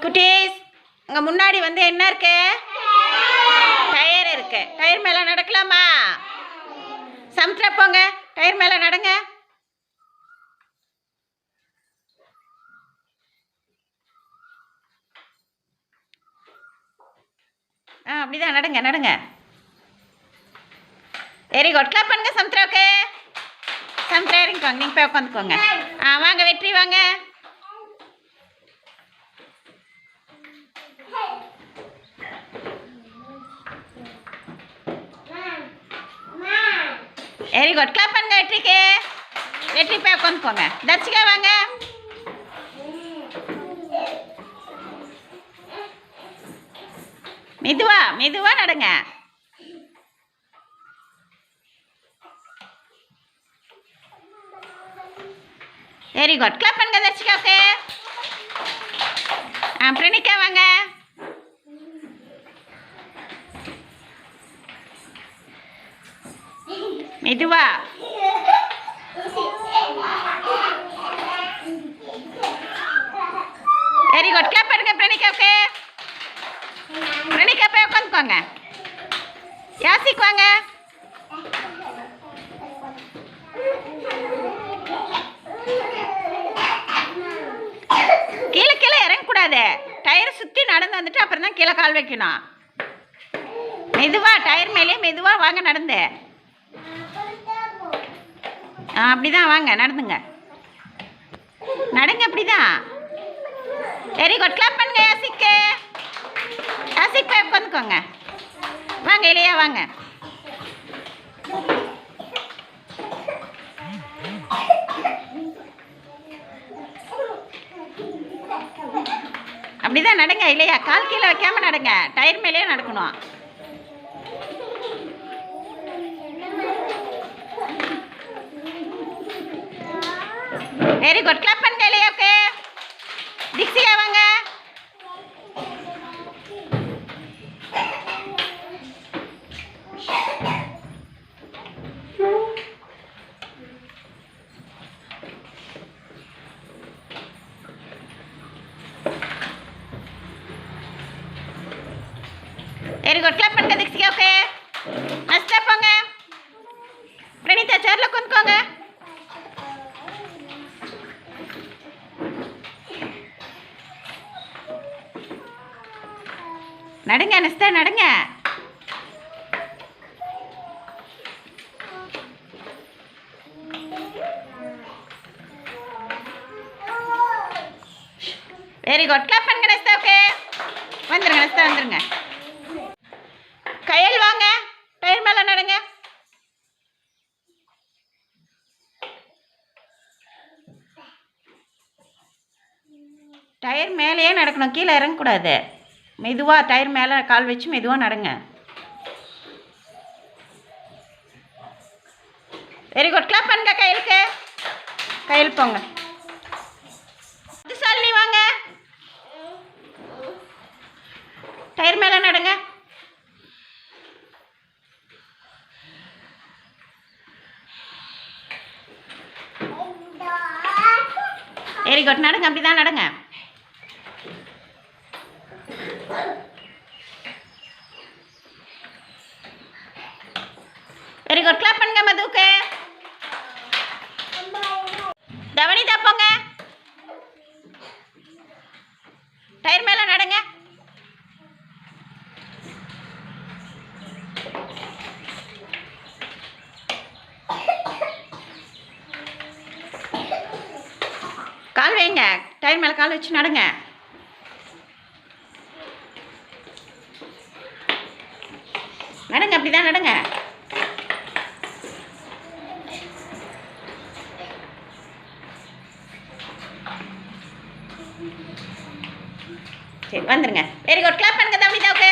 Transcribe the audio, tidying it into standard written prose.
குட்டீஸ், உங்க முன்னாடி வந்து என்ன இருக்கு? டயர் இருக்கு. டயர் மேல நடக்கலாமா? சமுத்திர போங்க, டயர் மேல நடங்க. அப்படிதான் நடங்க நடங்க. Very good. கிளாப் பண்ணுங்க சமுத்திராவுக்கு. சமுத்திரா இறங்கிக்கோங்க, நீங்க போய் உட்காந்துக்கோங்க. வாங்க வெற்றி வாங்க. Very good. கிளாப் பண்ணுங்க வெற்றிக்கு. வெற்றி போய் உட்காந்துக்கோங்க. தர்ஷிகா வாங்க. மெதுவா மெதுவா நடங்க. Very good. கிளாப் பண்ணுங்க தர்ஷிகாவுக்கு. பிரணிகா வாங்க. மெதுவா. Very good. கிளாப் பண்ணுங்க பிரணிகாவுக்கு. பிரணிகா போய் உட்காந்துக்கோங்க. யாசிக் வாங்க. கீழே கீழே இறங்கக்கூடாது. டயர் சுற்றி நடந்து வந்துட்டு அப்புறம் தான் கீழே கால் வைக்கணும். மெதுவா டயர் மேலே மெதுவா வாங்க நடந்து. அப்படிதான் வாங்க நடந்துங்க. நடங்க அப்படிதான். Very good. கிளாப் பண்ணுங்க யாசிக்கு. யாசிக் போய் உட்காந்துக்கோங்க. வாங்க இல்லையா வாங்க. அப்படிதான் நடங்க இல்லையா. கால் கீழே வைக்காம நடங்க. டயர் மேலேயே நடக்கணும். Very good. கிளாப் பண்ணுங்க இல்லையா. ஓகே. திக்ஷிகா வாங்க. Very good. கிளாப் பண்ணுங்க திக்ஷிகா. ஓகே. மஸ்தா போங்க. பிரணீதா சேர்ல உட்காந்துக்கோங்க. நடங்க நஸ்தா நடங்க. Very good. கிளாப் பண்ணுங்க நஸ்தா. ஓகே. வந்துருங்க நஸ்தா வந்துருங்க. கயல் வாங்க. டயர் மேல நடங்க. டயர் மேலேயே நடக்கணும், கீழே இறங்கக்கூடாது. மெதுவா டயர் மேலே கால் வச்சு மெதுவாக நடங்க. Very good. கிளாப் பண்ணுங்க கையலுக்கு. கையல் போங்க. சாலினி வாங்க. டயர் மேலே நடங்க. Very good. நடங்க அப்படிதான் நடங்க. Very good. கிளாப் பண்ணுங்க மதுக்கு. தவனிதா போங்க. டயர் மேல நடங்க. கால் வைங்க. டயர் மேல கால் வச்சு நடங்க. நடங்க அப்படிதான் நடங்க. சரி வந்துருங்க. Very good. கிளாப் பண்ணுங்க தவனிதாவுக்கு.